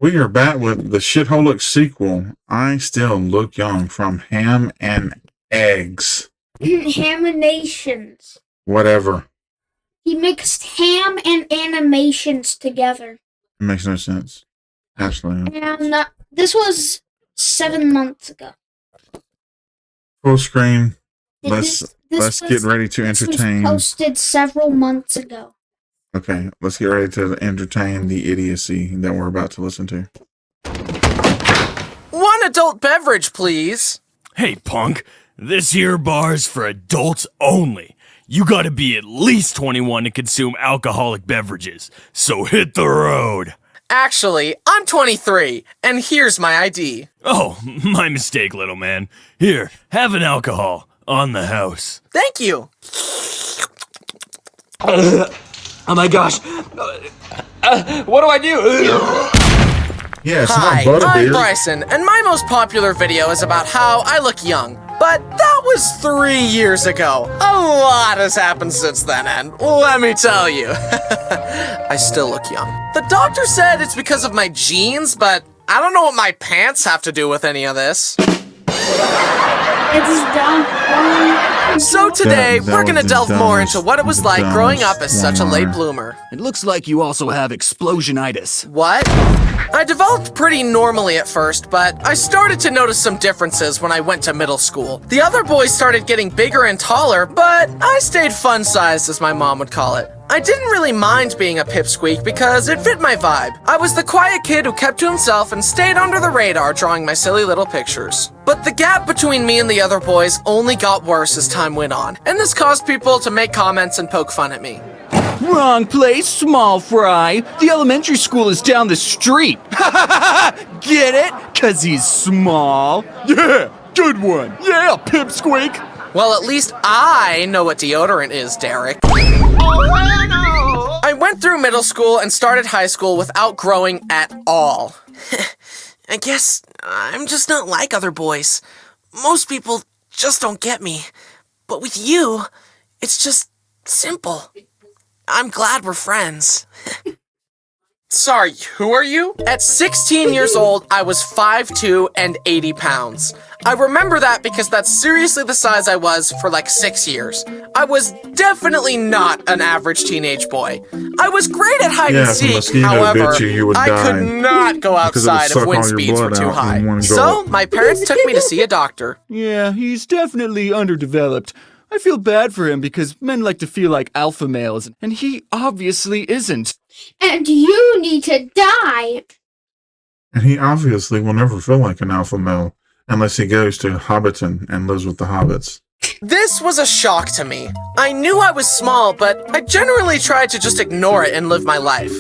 We are back with the Shitholic sequel, I Still Look Young, from Ham and Eggs. Haminations. Whatever. He mixed ham and animations together. It makes no sense. Absolutely. And this was 7 months ago. Full screen. This Let's get ready to entertain. This was posted several months ago. Okay, let's get ready to entertain the idiocy that we're about to listen to. 1 adult beverage, please. Hey, punk. This here bar's for adults only. You gotta be at least 21 to consume alcoholic beverages, so hit the road. Actually, I'm 23, and here's my ID. Oh, my mistake, little man. Here, have an alcohol. On the house. Thank you. Oh my gosh. What do I do? Yeah, it's Hi, not I'm butterbeer. Bryson, and my most popular video is about how I look young. But that was 3 years ago. A lot has happened since then, and let me tell you, I still look young. The doctor said it's because of my genes, but I don't know what my pants have to do with any of this. It's done. So today, That we're gonna was the delve more dumbest- into what it was like growing up as such a late one-liner. bloomer. It looks like you also have explosionitis. What? I developed pretty normally at first, but I started to notice some differences when I went to middle school. The other boys started getting bigger and taller, but I stayed fun-sized, as my mom would call it. I didn't really mind being a pipsqueak because it fit my vibe. I was the quiet kid who kept to himself and stayed under the radar drawing my silly little pictures. But the gap between me and the other boys only got worse as time went on, and this caused people to make comments and poke fun at me. Wrong place, small fry. The elementary school is down the street. Get it? 'Cause he's small. Yeah, good one. Yeah, pipsqueak. Well, at least I know what deodorant is, Derek. I went through middle school and started high school without growing at all. I guess I'm just not like other boys. Most people just don't get me. But with you, it's just simple. I'm glad we're friends. Sorry, who are you? At 16 years old, I was 5'2" and 80 pounds. I remember that because that's seriously the size I was for like 6 years. I was definitely not an average teenage boy. I was great at hide and Yeah, if a seek, mosquito however, bit you would I die could not go because it would outside suck if wind all your speeds were blood too out high. in one So, gulp. my parents took me to see a doctor. Yeah, he's definitely underdeveloped. I feel bad for him because men like to feel like alpha males, and he obviously isn't. And you need to die. And he obviously will never feel like an alpha male unless he goes to Hobbiton and lives with the hobbits. This was a shock to me. I knew I was small, but I generally tried to just ignore it and live my life.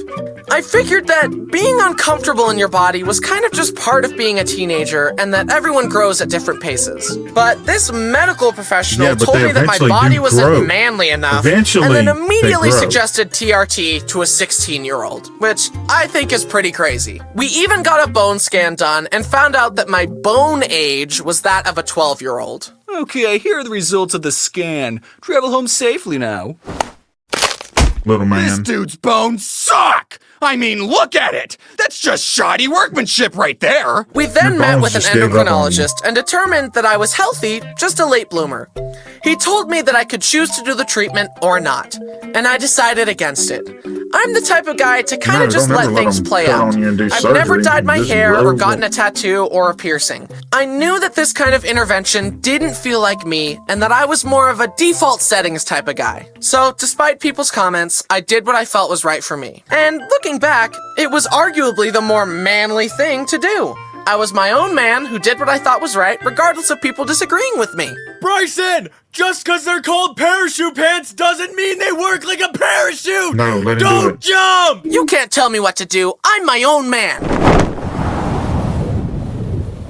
I figured that being uncomfortable in your body was kind of just part of being a teenager and that everyone grows at different paces. But this medical professional Yeah, but told they me that my eventually body do wasn't grow. manly enough Eventually, and then they immediately grow. suggested TRT to a 16-year-old, which I think is pretty crazy. We even got a bone scan done and found out that my bone age was that of a 12-year-old. Okay, here are the results of the scan. Travel home safely now. Little This man. dude's bones suck! I mean, look at it! That's just shoddy workmanship right there! We then Your met bones with an just gave up on you. endocrinologist and determined that I was healthy, just a late bloomer. He told me that I could choose to do the treatment or not, and I decided against it. I'm the type of guy to kind No, of just don't ever let let things them play cut out. on you and do I've never surgery. dyed my Just hair or let gotten it- a tattoo or a piercing. I knew that this kind of intervention didn't feel like me and that I was more of a default settings type of guy. So, despite people's comments, I did what I felt was right for me. And looking back, it was arguably the more manly thing to do. I was my own man who did what I thought was right, regardless of people disagreeing with me. Bryson! Just because they're called parachute pants doesn't mean they work like a parachute! No, let him do Don't it. jump! You can't tell me what to do. I'm my own man.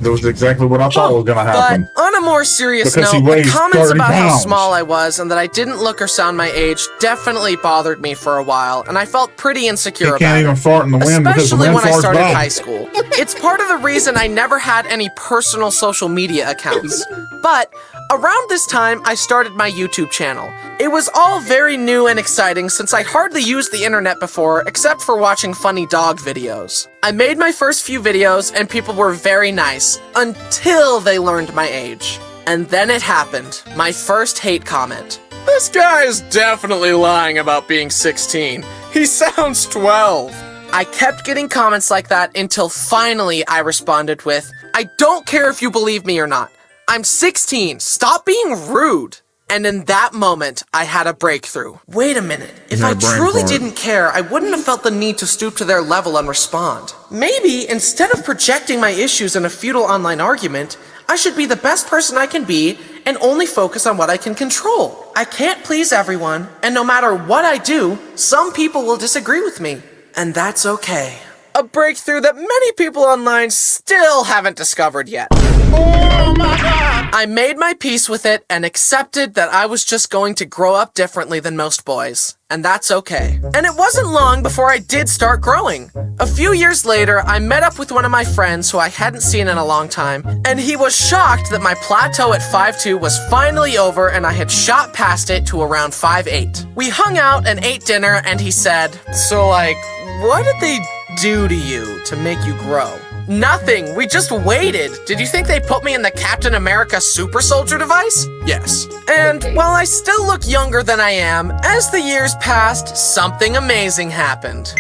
That was exactly what I thought was going to But happen. on a more serious Because he note, the weighs comments 30 about how pounds. small I was and that I didn't look or sound my age definitely bothered me for a while, and I felt pretty He insecure can't about even it. fart in the wind because the Especially wind when I farts started back. high school. It's part of the reason I never had any personal social media accounts. But Around this time, I started my YouTube channel. It was all very new and exciting since I'd hardly used the internet before except for watching funny dog videos. I made my first few videos and people were very nice until they learned my age. And then it happened, my first hate comment. This guy is definitely lying about being 16. He sounds 12. I kept getting comments like that until finally I responded with, I don't care if you believe me or not. I'm 16. Stop being rude. And in that moment, I had a breakthrough. Wait a minute. If I truly didn't care, I wouldn't have felt the need to stoop to their level and respond. Maybe, instead of projecting my issues in a futile online argument, I should be the best person I can be and only focus on what I can control. I can't please everyone, and no matter what I do, some people will disagree with me. And that's okay. A breakthrough that many people online still haven't discovered yet. Oh my God! I made my peace with it and accepted that I was just going to grow up differently than most boys. And that's okay. And it wasn't long before I did start growing. A few years later, I met up with one of my friends who I hadn't seen in a long time, and he was shocked that my plateau at 5'2" was finally over and I had shot past it to around 5'8". We hung out and ate dinner, and he said, so like, what did they do to you to make you grow? Nothing. We just waited. Did you think they put me in the Captain America super soldier device? Yes. And while I still look younger than I am, as the years passed, something amazing happened.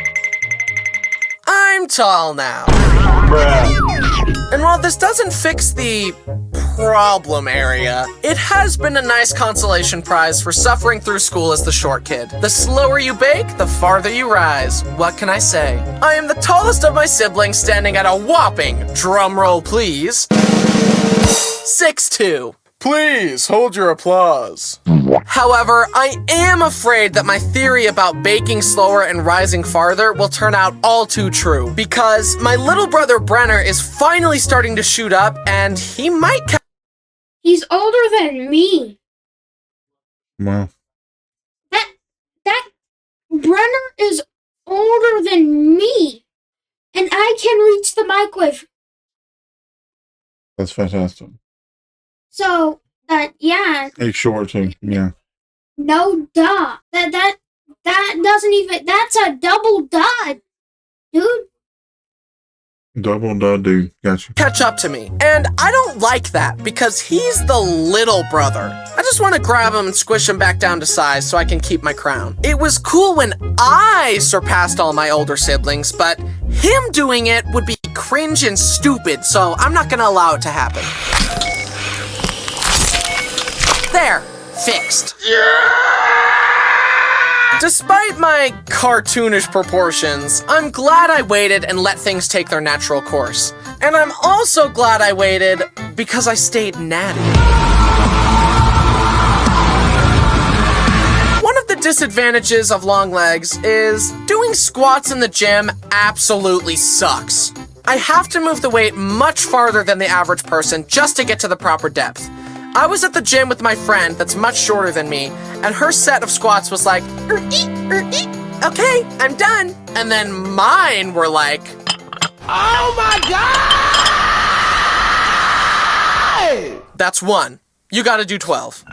I'm tall now. And while this doesn't fix the problem area, it has been a nice consolation prize for suffering through school as the short kid. The slower you bake, the farther you rise. What can I say? I am the tallest of my siblings, standing at a whopping, drumroll please, 6'2". Please, hold your applause. However, I am afraid that my theory about baking slower and rising farther will turn out all too true, because my little brother Brenner is finally starting to shoot up, and he might He's older than me. Well, That Brenner is older than me. And I can reach the microwave. that's fantastic. So, yeah. He's short too. Yeah. No duh. That doesn't even, that's a double dud, dude. Double dud dude. Gotcha. catch up to me. And I don't like that, because he's the little brother. I just want to grab him and squish him back down to size so I can keep my crown. It was cool when I surpassed all my older siblings, but him doing it would be cringe and stupid, so I'm not gonna allow it to happen. There, fixed. Despite my cartoonish proportions, I'm glad I waited and let things take their natural course. And I'm also glad I waited because I stayed natty. One of the disadvantages of long legs is doing squats in the gym absolutely sucks. I have to move the weight much farther than the average person just to get to the proper depth. I was at the gym with my friend that's much shorter than me, and her set of squats was like, okay, I'm done. And then mine were like, oh my God! That's one. You gotta do 12.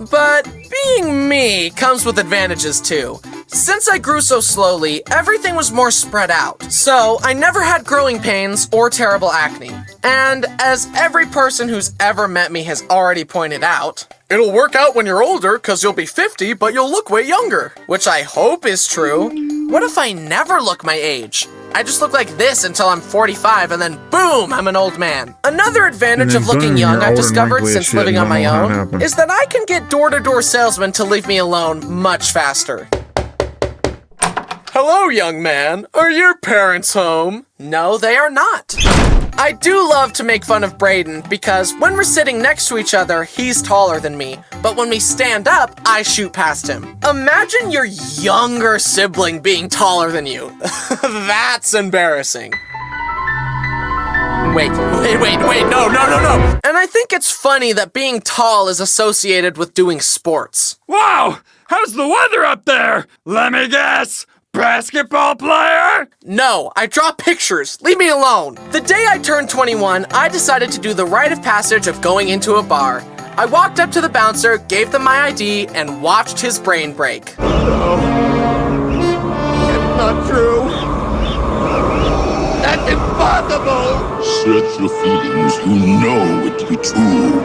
But being me comes with advantages too. Since I grew so slowly, everything was more spread out, so I never had growing pains or terrible acne. And as every person who's ever met me has already pointed out, it'll work out when you're older because you'll be 50, but you'll look way younger. Which I hope is true. What if I never look my age? I just look like this until I'm 45 and then boom, I'm an old man. Another advantage of looking young I've discovered since living on my own is that I can get door-to-door salesmen to leave me alone much faster. Hello, young man. Are your parents home? No, they are not. I do love to make fun of Braden because when we're sitting next to each other, he's taller than me. But when we stand up, I shoot past him. Imagine your younger sibling being taller than you. That's embarrassing. Wait, no. And I think it's funny that being tall is associated with doing sports. Wow! How's the weather up there? Let me guess. basketball player? No, I draw pictures. Leave me alone. The day I turned 21, I decided to do the rite of passage of going into a bar. I walked up to the bouncer, gave them my ID, and watched his brain break. It's not true. That's impossible. Search your feelings. You know it to be true.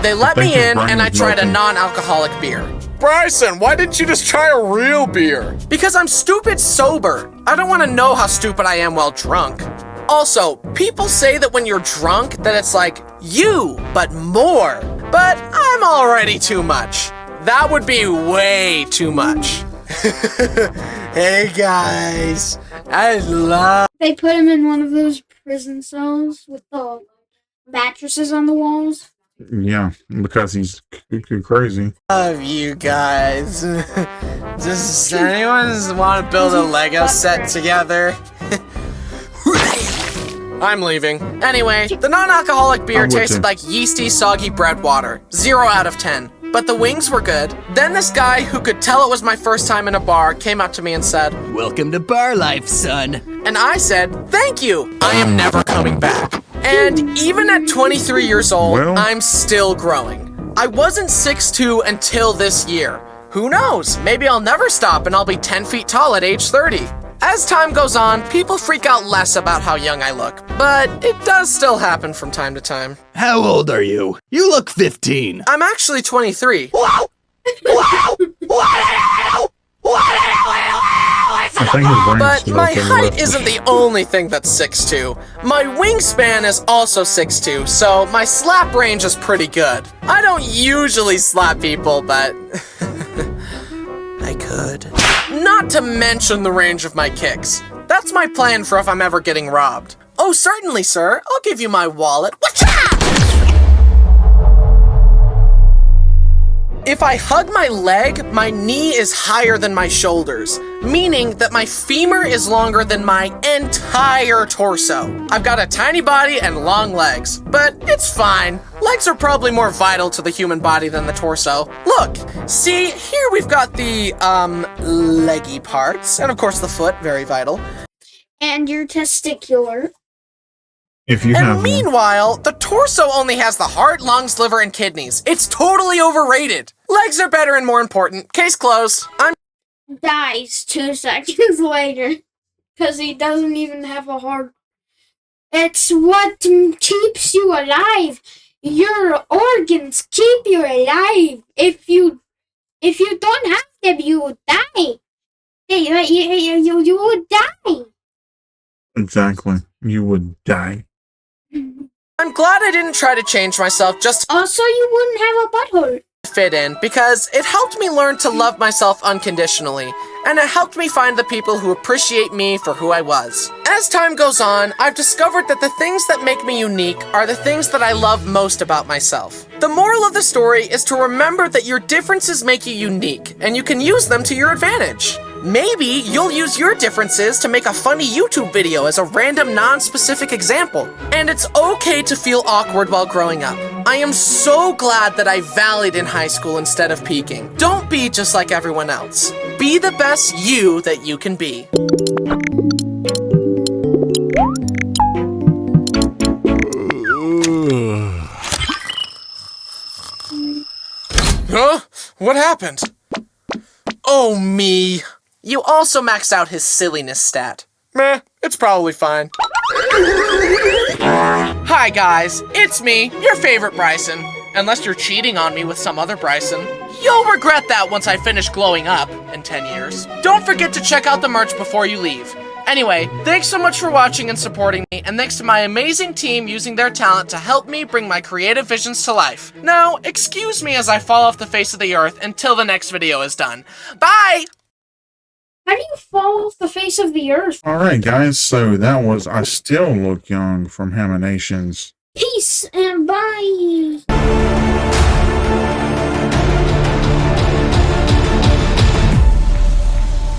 They let me in, Brian and I is tried a milking. non-alcoholic beer. Bryson, why didn't you just try a real beer? Because I'm stupid sober. I don't want to know how stupid I am while drunk. Also, people say that when you're drunk, that it's like you, but more. But I'm already too much. That would be way too much. Hey guys, I love... They put him in one of those prison cells with the mattresses on the walls. Yeah, because he's crazy. Love you guys. Does anyone want to build a Lego set together? I'm leaving. Anyway, the non-alcoholic beer I'm with tasted you. like yeasty, soggy bread water. 0 out of 10. But the wings were good. Then this guy, who could tell it was my first time in a bar, came up to me and said, Welcome to bar life, son. and I said, thank you. I am never coming back. And even at 23 years old, Well- I'm still growing. I wasn't 6'2" until this year. Who knows? Maybe I'll never stop and I'll be 10 feet tall at age 30. As time goes on, people freak out less about how young I look, but it does still happen from time to time. How old are you? You look 15. I'm actually 23. I think his brain's But still my up there height with- isn't the only thing that's 6'2". My wingspan is also 6'2", so my slap range is pretty good. I don't usually slap people, but I could. Not to mention the range of my kicks. That's my plan for if I'm ever getting robbed. Oh, certainly, sir. I'll give you my wallet. Whatcha? If I hug my leg, my knee is higher than my shoulders, meaning that my femur is longer than my entire torso. I've got a tiny body and long legs, but it's fine. Legs are probably more vital to the human body than the torso. Look, see, here we've got the, leggy parts, and of course the foot, very vital. And your testicular. If you have And one. meanwhile, the torso only has the heart, lungs, liver, and kidneys. It's totally overrated. Legs are better and more important. Case closed. I'm Dies 2 seconds later. Because he doesn't even have a heart. It's what keeps you alive. Your organs keep you alive. If you don't have them, you would die. You would die. Exactly. You would die. I'm glad I didn't try to change myself just to Also, you wouldn't have a butthole. fit in, because it helped me learn to love myself unconditionally, and it helped me find the people who appreciate me for who I was. As time goes on, I've discovered that the things that make me unique are the things that I love most about myself. The moral of the story is to remember that your differences make you unique, and you can use them to your advantage. Maybe you'll use your differences to make a funny YouTube video as a random non-specific example. And it's okay to feel awkward while growing up. I am so glad that I valleyed in high school instead of peaking. Don't be just like everyone else. Be the best you that you can be. Huh? What happened? Oh, me. You also maxed out his silliness stat. Meh, it's probably fine. Hi guys, it's me, your favorite Bryson. Unless you're cheating on me with some other Bryson. You'll regret that once I finish glowing up in 10 years. Don't forget to check out the merch before you leave. Anyway, thanks so much for watching and supporting me, and thanks to my amazing team using their talent to help me bring my creative visions to life. Now, excuse me as I fall off the face of the earth until the next video is done. Bye! How do you fall off the face of the earth? Alright, guys, so that was I Still Look Young from Haminations. Peace and bye.